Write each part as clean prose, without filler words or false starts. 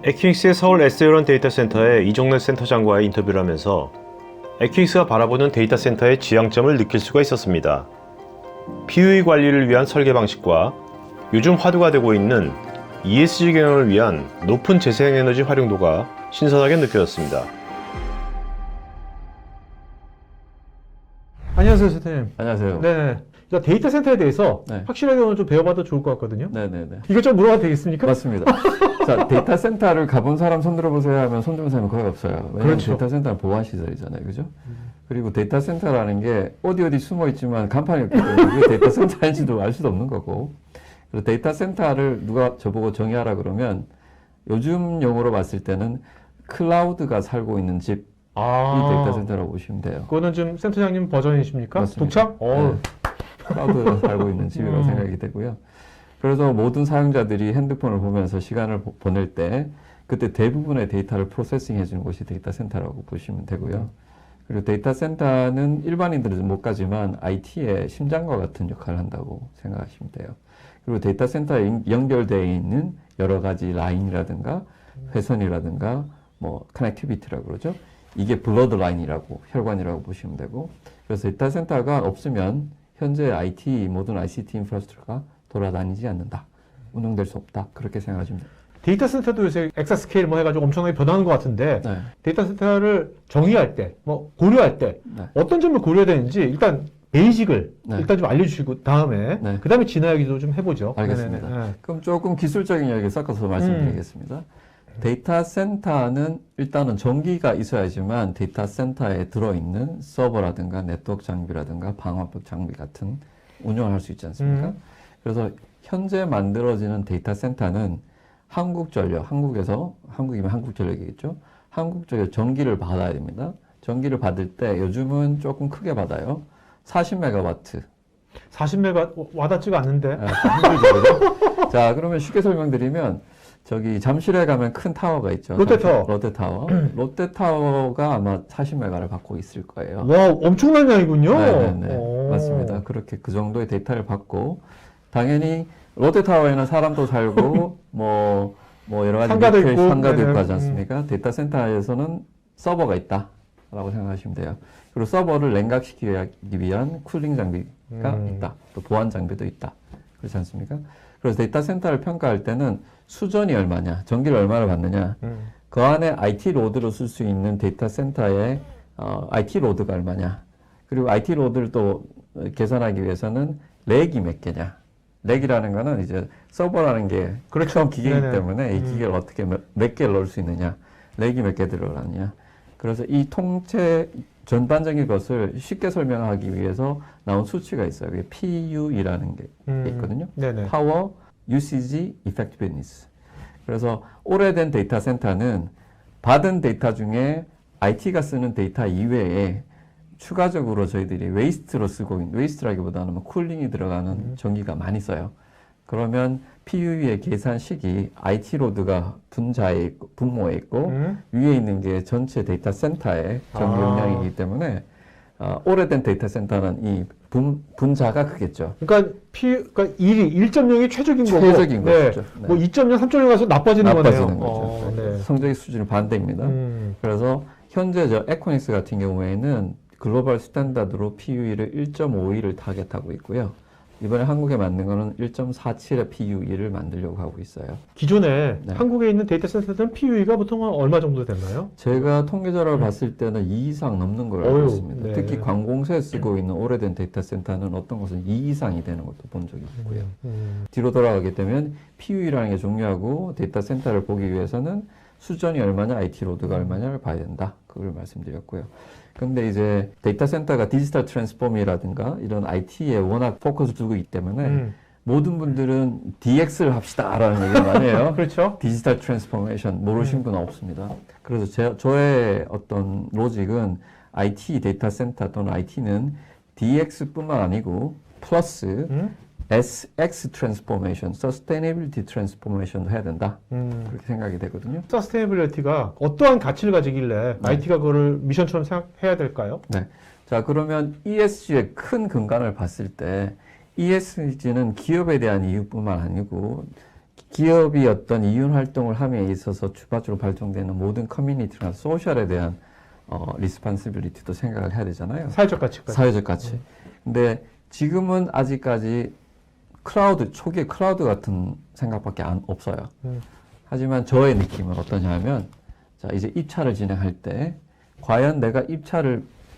에퀴닉스의 서울 SL원 데이터센터의 이종래 센터장과의 인터뷰를 하면서 에퀴닉스가 바라보는 데이터센터의 지향점을 느낄 수가 있었습니다. PUE 관리를 위한 설계 방식과 요즘 화두가 되고 있는 ESG 경영을 위한 높은 재생에너지 활용도가 신선하게 느껴졌습니다. 안녕하세요, 센터님. 안녕하세요. 네. 데이터 센터에 대해서 네. 확실하게 오늘 좀 배워봐도 좋을 것 같거든요. 네네네. 이거 좀 물어봐도 되겠습니까? 맞습니다. 자, 데이터 센터를 가본 사람 손 들어보세요 하면 손 드는 사람이 거의 없어요. 왜냐하면 그렇죠. 데이터 센터는 보안 시설이잖아요. 그죠? 그리고 데이터 센터라는 게 어디 숨어 있지만 간판이 없기 때문에 그게 데이터 센터인지도 알 수도 없는 거고. 그리고 데이터 센터를 누가 저보고 정의하라 그러면 요즘 용어로 봤을 때는 클라우드가 살고 있는 집, 이 데이터 센터라고 보시면 돼요. 그거는 좀 센터장님 버전이십니까? 맞습니다. 독창? 네. 클라우드가 살고 있는 집이라고 생각이 되고요. 그래서 모든 사용자들이 핸드폰을 보면서 시간을 보낼 때 그때 대부분의 데이터를 프로세싱 해주는 곳이 데이터 센터라고 보시면 되고요. 그리고 데이터 센터는 일반인들은 못 가지만 IT의 심장과 같은 역할을 한다고 생각하시면 돼요. 그리고 데이터 센터에 연결되어 있는 여러 가지 라인이라든가 회선이라든가 뭐 커넥티비티라고 그러죠. 이게 블러드 라인이라고 혈관이라고 보시면 되고, 그래서 데이터 센터가 없으면 현재 IT 모든 ICT 인프라스트럭처가 돌아다니지 않는다, 운영될 수 없다, 그렇게 생각하시면 됩니다. 데이터 센터도 요새 엑사스케일 뭐 해가지고 엄청나게 변하는 것 같은데 네. 데이터 센터를 정의할 때, 뭐 고려할 때 네. 어떤 점을 고려해야 되는지 일단 베이직을 네. 일단 좀 알려주시고 다음에 네. 그 다음에 진화 이야기도 좀 해보죠. 알겠습니다. 네네네. 그럼 조금 기술적인 이야기 섞어서 말씀드리겠습니다. 데이터 센터는 일단은 전기가 있어야지만 데이터 센터에 들어있는 서버라든가 네트워크 장비라든가 방화벽 장비 같은 운영을 할 수 있지 않습니까? 그래서 현재 만들어지는 데이터 센터는 한국전력, 한국이면 한국전력이겠죠. 한국전력 전기를 받아야 됩니다. 전기를 받을 때 요즘은 조금 크게 받아요. 40메가와트. 40메가 와닿지가 않는데. 힘들죠. 자, 그러면 쉽게 설명드리면 저기 잠실에 가면 큰 타워가 있죠. 롯데타워. 롯데타워. 롯데타워가 아마 40메가를 받고 있을 거예요. 와, 엄청난 양이군요. 네네네. 오. 맞습니다. 그렇게 그 정도의 데이터를 받고, 당연히 롯데타워에는 사람도 살고 뭐 여러 가지 상가도 있고, 상가도 네네. 있고 하지 않습니까? 데이터 센터에서는 서버가 있다라고 생각하시면 돼요. 그리고 서버를 냉각시키기 위한 쿨링 장비가 있다. 또 보안 장비도 있다. 그렇지 않습니까? 그래서 데이터 센터를 평가할 때는 수전이 얼마냐, 전기를 얼마나 받느냐, 그 안에 IT 로드로 쓸 수 있는 데이터 센터의 IT 로드가 얼마냐, 그리고 IT 로드를 또 계산하기 위해서는 렉이 몇 개냐. 렉이라는 거는 이제 서버라는 게 그렇죠. 기계이기 네네. 때문에 이 기계를 어떻게 몇 개를 넣을 수 있느냐, 렉이 몇 개 들어가느냐. 그래서 이 통째 전반적인 것을 쉽게 설명하기 위해서 나온 수치가 있어요. 그게 PUE라는 게 있거든요. 네네. Power Usage Effectiveness. 그래서 오래된 데이터 센터는 받은 데이터 중에 IT가 쓰는 데이터 이외에 추가적으로 저희들이 웨이스트로 쓰고 있는, 웨이스트라기보다는 뭐 쿨링이 들어가는 전기가 많이 써요. 그러면 PUE의 계산식이 IT 로드가 분모에 있고 위에 있는 게 전체 데이터 센터의 전기 용량이기 때문에 오래된 데이터 센터는 이 분자가 크겠죠. 그러니까 1.0이 최적인 거고, 최적인 네. 거죠. 네. 뭐 2.0, 3.0 가서 나빠지는 거네요. 거죠. 네. 성적의 수준이 반대입니다. 그래서 현재 저 에코닉스 같은 경우에는 글로벌 스탠다드로 PUE를 1.52를 타겟하고 있고요. 이번에 한국에 만든 거는 1.47의 PUE를 만들려고 하고 있어요. 기존에 네. 한국에 있는 데이터 센터들은 PUE가 보통 얼마 정도 됐나요? 제가 통계자료를 봤을 때는 2 이상 넘는 걸 알고 어휴, 있습니다. 네. 특히 관공서에 쓰고 있는 오래된 데이터 센터는 어떤 것은 2 이상이 되는 것도 본 적이 있고요. 뒤로 돌아가게 되면 PUE라는 게 중요하고 데이터 센터를 보기 위해서는 수전이 얼마냐, IT 로드가 얼마냐를 봐야 된다. 그걸 말씀드렸고요. 근데 이제 데이터 센터가 디지털 트랜스폼이라든가 이런 IT에 워낙 포커스를 두고 있기 때문에 모든 분들은 DX를 합시다라는 얘기를 많이 해요. 그렇죠. 디지털 트랜스포메이션 모르신 분은 없습니다. 그래서 저의 어떤 로직은 IT 데이터 센터 또는 IT는 DX뿐만 아니고 플러스 SX 트랜스포메이션, 서스테이너빌리티 트랜스포메이션도 해야 된다. 그렇게 생각이 되거든요. 서스테이너빌리티가 어떠한 가치를 가지길래 IT가 그거를 미션처럼 생각해야 될까요? 네. 자, 그러면 ESG의 큰 근간을 봤을 때 ESG는 기업에 대한 이유뿐만 아니고 기업이 어떤 이윤 활동을 함에 있어서 주파적으로 발동되는 모든 커뮤니티나 소셜에 대한 리스폰시빌리티도 생각을 해야 되잖아요. 사회적 가치까지. 사회적 가치. 근데 지금은 아직까지 초기에 클라우드 같은 생각밖에 없어요. 하지만 저의 느낌은 어떠냐면, 자, 이제 입찰을 진행할 때, 과연 내가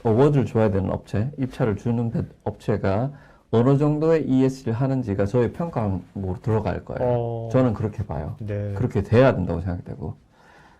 어워드를 줘야 되는 업체, 입찰을 주는 업체가 어느 정도의 ESG를 하는지가 저의 평가로 들어갈 거예요. 저는 그렇게 봐요. 네. 그렇게 돼야 된다고 생각되고.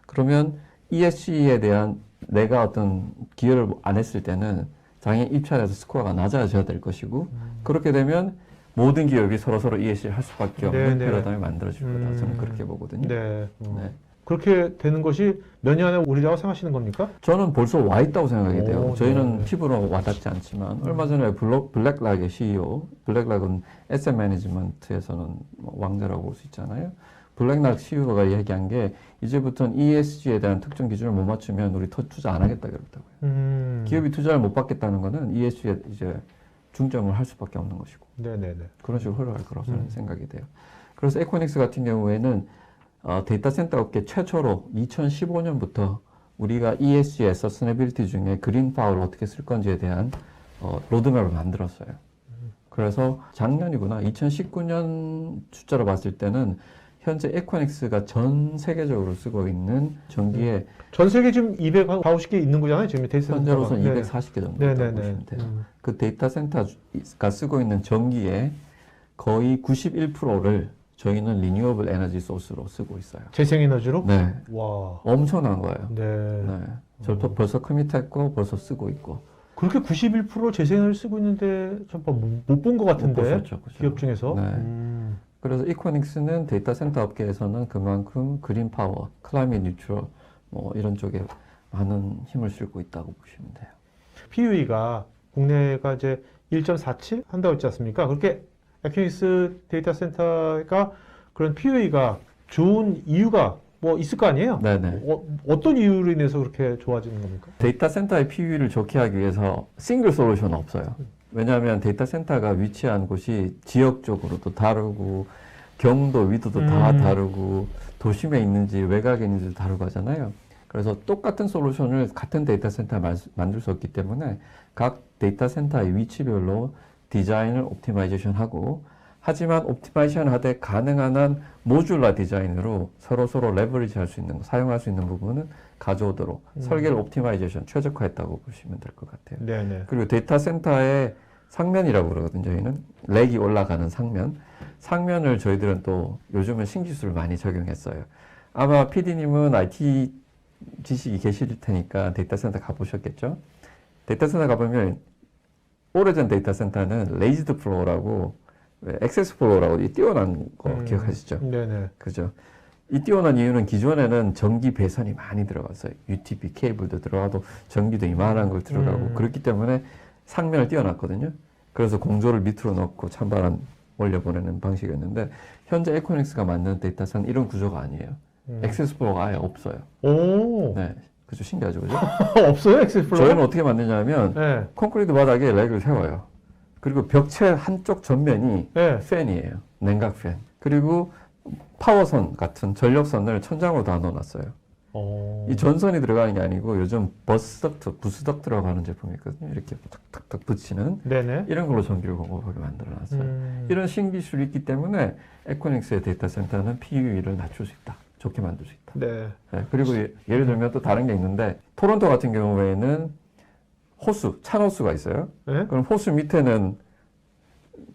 그러면 ESG에 대한 내가 어떤 기여를 안 했을 때는 당연히 입찰에서 스코어가 낮아져야 될 것이고, 그렇게 되면 모든 기업이 서로 ESG를 할 수밖에 없는 네. 패러다임이 만들어질 거다. 저는 그렇게 보거든요. 네. 네. 그렇게 되는 것이 몇 년 안에 오리라고 생각하시는 겁니까? 저는 벌써 와 있다고 생각이 돼요. 오, 저희는 네. 피부로 와닿지 않지만 얼마 전에 블랙락의 CEO, 블랙락은 에셋 매니지먼트에서는 왕자라고 볼 수 있잖아요. 블랙락 CEO가 얘기한 게 이제부터는 ESG에 대한 특정 기준을 못 맞추면 우리 더 투자 안 하겠다 그랬다고요. 기업이 투자를 못 받겠다는 거는 ESG에 이제 중점을 할 수밖에 없는 것이고 네네네. 그런 식으로 흘러갈 거라고 저는 생각이 돼요. 그래서 에코닉스 같은 경우에는 데이터 센터 업계 최초로 2015년부터 우리가 ESG의 서스테너빌리티 중에 그린 파워를 어떻게 쓸 건지에 대한 로드맵을 만들었어요. 그래서 작년이구나. 2019년 숫자로 봤을 때는 현재 에코닉스가 전 세계적으로 쓰고 있는 전기에 전 세계 지금 250개 있는 거잖아요. 지금 데이터 현재로서는 센터가. 240개 정도 네네네. 있다고 보시면 돼요. 그 데이터 센터가 쓰고 있는 전기의 거의 91%를 저희는 리뉴어블 에너지 소스로 쓰고 있어요. 재생에너지로? 네. 와. 엄청난 거예요. 네. 네. 저도 벌써 커밋했고 벌써 쓰고 있고. 그렇게 91% 재생에너지 쓰고 있는데 참 못 본 것 같은데. 못 보셨죠, 그죠? 기업 중에서. 네. 그래서 이코닉스는 데이터 센터 업계에서는 그만큼 그린 파워, 클라이밋 뉴트럴 뭐 이런 쪽에 많은 힘을 싣고 있다고 보시면 돼요. PUE가 국내가 이제 1.47 한다고 했지 않습니까? 그렇게 에코닉스 데이터 센터가 그런 PUE가 좋은 이유가 뭐 있을 거 아니에요? 네네. 어떤 이유로 인해서 그렇게 좋아지는 겁니까? 데이터 센터의 PUE를 좋게 하기 위해서 싱글 솔루션은 없어요. 왜냐하면 데이터 센터가 위치한 곳이 지역적으로도 다르고 경도, 위도도 다 다르고 도심에 있는지 외곽에 있는지도 다르고 하잖아요. 그래서 똑같은 솔루션을 같은 데이터 센터에 만들 수 없기 때문에 각 데이터 센터의 위치별로 디자인을 옵티마이제이션 하고 하지만 옵티마이제이션 하되 가능한 한 모듈라 디자인으로 서로 레버리지 할 수 있는 거, 사용할 수 있는 부분은 가져오도록 설계를 옵티마이제이션 최적화했다고 보시면 될 것 같아요. 네네. 그리고 데이터 센터의 상면이라고 그러거든요. 저희는 렉이 올라가는 상면을 저희들은 또 요즘은 신기술을 많이 적용했어요. 아마 PD님은 IT 지식이 계실 테니까 데이터 센터 가보셨겠죠? 데이터 센터 가보면 오래전 데이터 센터는 레이즈드 플로어라고 액세스 플로어라고 띄어난 거 기억하시죠? 네네. 그죠? 이 띄어난 이유는 기존에는 전기 배선이 많이 들어갔어요. UTP 케이블도 들어가도 전기도 이만한 걸 들어가고 그렇기 때문에 상면을 띄어놨거든요. 그래서 공조를 밑으로 넣고 찬바람 올려보내는 방식이었는데 현재 에코닉스가 만드는 데이터 센터 이런 구조가 아니에요. 액세스 플로어가 아예 없어요. 오. 네, 그죠? 신기하죠, 그죠? 없어요? 액세스 플로어? 저희는 어떻게 만드냐면 네. 콘크리트 바닥에 렉을 세워요. 그리고 벽체 한쪽 전면이 네. 팬이에요. 냉각 팬. 그리고 파워선 같은 전력선을 천장으로 다 넣어놨어요. 이 전선이 들어가는 게 아니고 요즘 부스덕트라고 하는 제품이 있거든요. 이렇게 탁탁탁 붙이는 네네. 이런 걸로 전기를 공급하게 만들어놨어요. 이런 신기술이 있기 때문에 에코닉스의 데이터 센터는 PUE를 낮출 수 있다. 좋게 만들 수 있다. 네. 네, 그리고 예를 들면 또 다른 게 있는데 토론토 같은 경우에는 찬 호수가 있어요. 네? 그럼 호수 밑에는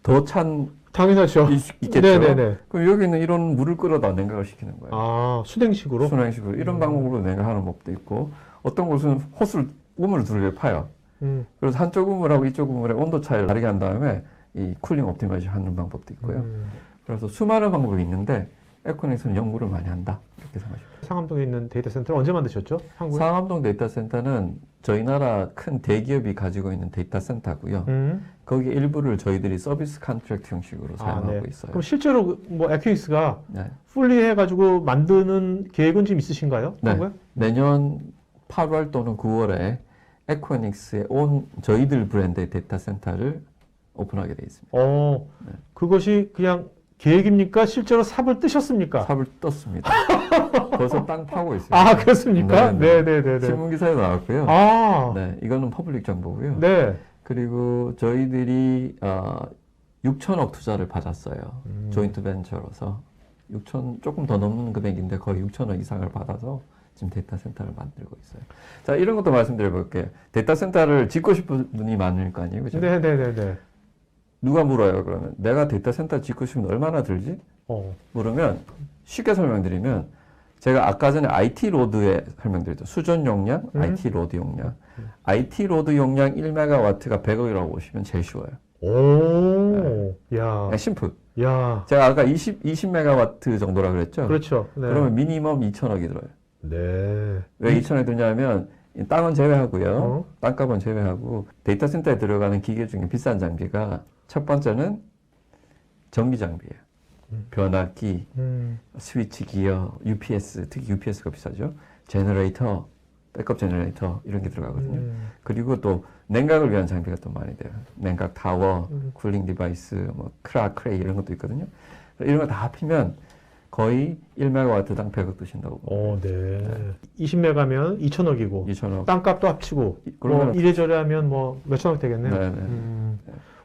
더 찬 당연하죠. 있겠죠. 네네네. 그럼 여기는 이런 물을 끌어다 냉각을 시키는 거예요. 아, 수냉식으로? 순환식으로 이런 방법으로 냉각하는 법도 있고 어떤 곳은 우물을 두르게 파요. 그래서 한쪽 우물하고 이쪽 우물의 온도 차이를 다르게 한 다음에 이 쿨링 옵티마이징 하는 방법도 있고요. 그래서 수많은 방법이 있는데 에코닉스는 연구를 많이 한다 이렇게 생각하시면 돼요. 상암동에 있는 데이터 센터를 언제 만드셨죠? 한국에? 상암동 데이터 센터는 저희 나라 큰 대기업이 가지고 있는 데이터 센터고요. 거기 일부를 저희들이 서비스 컨트랙트 형식으로 사용하고 네. 있어요. 그럼 실제로 뭐 에코닉스가 네. 풀리 해가지고 만드는 계획은 좀 있으신가요? 네. 한국에? 내년 8월 또는 9월에 에코닉스의 온 저희들 브랜드의 데이터 센터를 오픈하게 돼 있습니다. 네. 그것이 그냥 계획입니까? 실제로 삽을 뜨셨습니까? 삽을 떴습니다. 벌써 땅 파고 있어요. 아, 그렇습니까? 네네네. 신문 기사에 나왔고요. 아, 네, 이거는 퍼블릭 정보고요. 네. 그리고 저희들이 6천억 투자를 받았어요. 조인트 벤처로서 6천 조금 더 넘는 금액인데 거의 6천억 이상을 받아서 지금 데이터 센터를 만들고 있어요. 자, 이런 것도 말씀드려 볼게요. 데이터 센터를 짓고 싶은 분이 많을 거 아니에요, 그죠? 네네네네. 누가 물어요, 그러면? 내가 데이터 센터 짓고 싶으면 얼마나 들지? 물으면 쉽게 설명드리면 제가 아까 전에 IT 로드에 설명드렸죠. 수전 용량, IT 로드 용량. IT 로드 용량 1메가와트가 100억이라고 보시면 제일 쉬워요. 야. 그냥 심플. 야. 제가 아까 20메가와트 정도라 그랬죠? 그렇죠. 네. 그러면 미니멈 2천억이 들어요. 네. 왜 2천억이 드냐면 땅은 제외하고요. 어? 땅값은 제외하고 데이터 센터에 들어가는 기계 중에 비싼 장비가 첫 번째는 전기 장비예요. 변압기, 스위치 기어, UPS, 특히 UPS가 비싸죠. 제너레이터, 백업 제너레이터 이런 게 들어가거든요. 그리고 또 냉각을 위한 장비가 또 많이 돼요. 냉각 타워, 쿨링 디바이스, 뭐 크레이 이런 것도 있거든요. 이런 거 다 합치면 거의 1메가와트당 100억 드신다고. 네. 20메가면 2천억이고 2천억. 땅값도 합치고 그러면- 뭐 이래저래 하면 뭐 몇천억 되겠네요. 네네.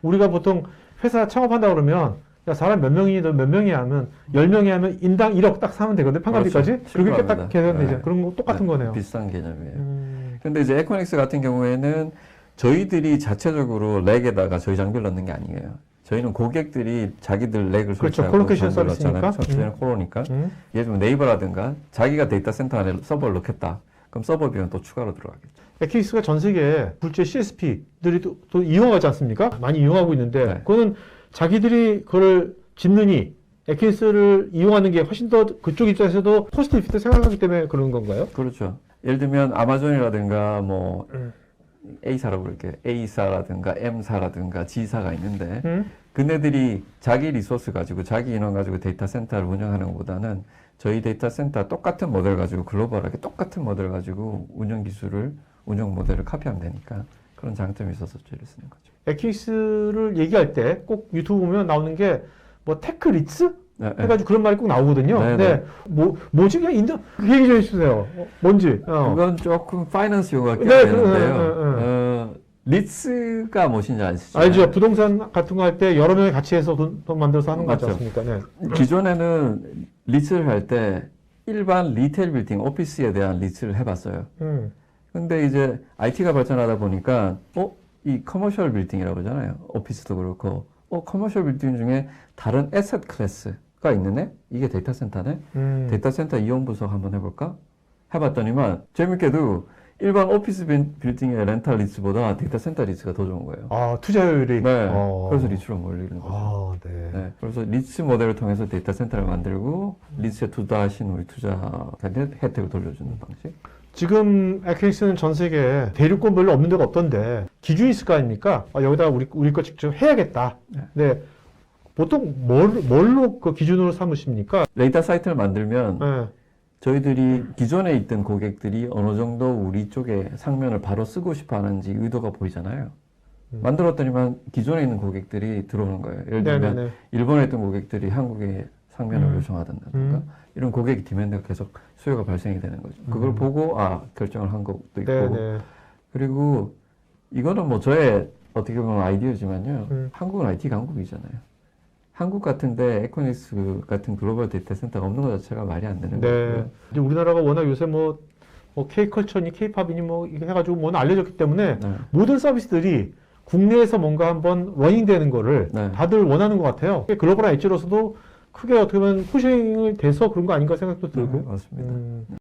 우리가 보통 회사 창업한다 그러면 야, 사람 몇 명이든 몇 명이 하면 10명이 하면 인당 1억 딱 사면 되거든요. 판관비까지. 그렇죠. 그렇게 딱 심플합니다. 계산되죠. 네. 그런 거 똑같은 네, 거네요. 비싼 개념이에요. 근데 이제 에코닉스 같은 경우에는 저희들이 자체적으로 렉에다가 저희 장비를 넣는 게 아니에요. 저희는 고객들이 자기들 렉을 그렇죠. 설치하고 콜로케이션 장비를 서비스니까. 넣잖아요. 저희는 코로니까. 음. 예를 들면 네이버라든가 자기가 데이터 센터 안에 서버를 넣겠다. 그럼 서버 비용 또 추가로 들어가겠죠. 에키스가 전 세계 굴제 CSP들이 또 이용하지 않습니까? 많이 이용하고 있는데 네. 그거는 자기들이 그걸 짓느니 에키스를 이용하는 게 훨씬 더 그쪽 입장에서도 포지티브 생각하기 때문에 그런 건가요? 그렇죠. 예를 들면 아마존이라든가 뭐 A사라고 그럴게요. A사라든가 M사라든가 G사가 있는데 그네들이 자기 리소스 가지고 자기 인원 가지고 데이터 센터를 운영하는 것보다는 저희 데이터 센터 똑같은 모델 가지고 글로벌하게 똑같은 모델 가지고 운영 기술을 운영 모델을 카피하면 되니까 그런 장점이 있어서 저희를 쓰는 거죠. 에키스를 얘기할 때 꼭 유튜브 보면 나오는 게 뭐 테크 리츠? 네, 네. 해가지고 그런 말이 꼭 나오거든요. 네, 네. 뭐지? 그냥 그 얘기 좀 해주세요. 뭔지. 그건 조금 파이낸스 용어가 네, 껴야 되는데요. 리츠가 무엇인지 아시죠? 알죠. 부동산 같은 거 할 때 여러 명이 같이 해서 돈 만들어서 하는 거 같지 맞죠. 않습니까? 네. 기존에는 리츠를 할 때 일반 리테일 빌딩, 오피스에 대한 리츠를 해봤어요. 근데 이제 IT가 발전하다 보니까 이 커머셜 빌딩이라고 그러잖아요. 오피스도 그렇고 커머셜 빌딩 중에 다른 에셋 클래스가 있는데 이게 데이터 센터네. 데이터 센터 이용 분석 한번 해볼까? 해봤더니만 재밌게도 일반 오피스 빌딩의 렌탈 리츠보다 데이터 센터 리츠가 더 좋은 거예요. 아, 투자율이. 네. 그래서 리츠로 몰리는 거죠. 아, 네. 네. 그래서 리츠 모델을 통해서 데이터 센터를 만들고 리츠에 투자하신 우리 투자자한테 혜택을 돌려주는 방식. 지금 에키스는 전 세계 대륙권 별로 없는 데가 없던데 기준이 있을 거 아닙니까? 여기다 우리 거 직접 해야겠다. 네. 보통 뭘로 그 기준으로 삼으십니까? 데이터 사이트를 만들면 네. 저희들이 기존에 있던 고객들이 어느 정도 우리 쪽에 상면을 바로 쓰고 싶어 하는지 의도가 보이잖아요. 만들었더니만 기존에 있는 고객들이 들어오는 거예요. 예를 들면 네네네. 일본에 있던 고객들이 한국에 상면을 요청하던가 이런 고객 디맨드가 계속 수요가 발생이 되는 거죠. 그걸 보고 결정을 한 것도 있고 네네. 그리고 이거는 뭐 저의 어떻게 보면 아이디어지만요. 한국은 IT 강국이잖아요. 한국 같은데 에코닉스 같은 글로벌 데이터 센터가 없는 것 자체가 말이 안 되는 네. 거고요. 이제 우리나라가 워낙 요새 뭐 K컬처니 K팝이니 뭐 이게 해가지고 워낙 알려졌기 때문에 네. 모든 서비스들이 국내에서 뭔가 한번 러닝되는 거를 네. 다들 원하는 것 같아요. 글로벌한 엣지로서도 크게 어떻게 보면 푸싱을 돼서 그런 거 아닌가 생각도 들고. 맞습니다.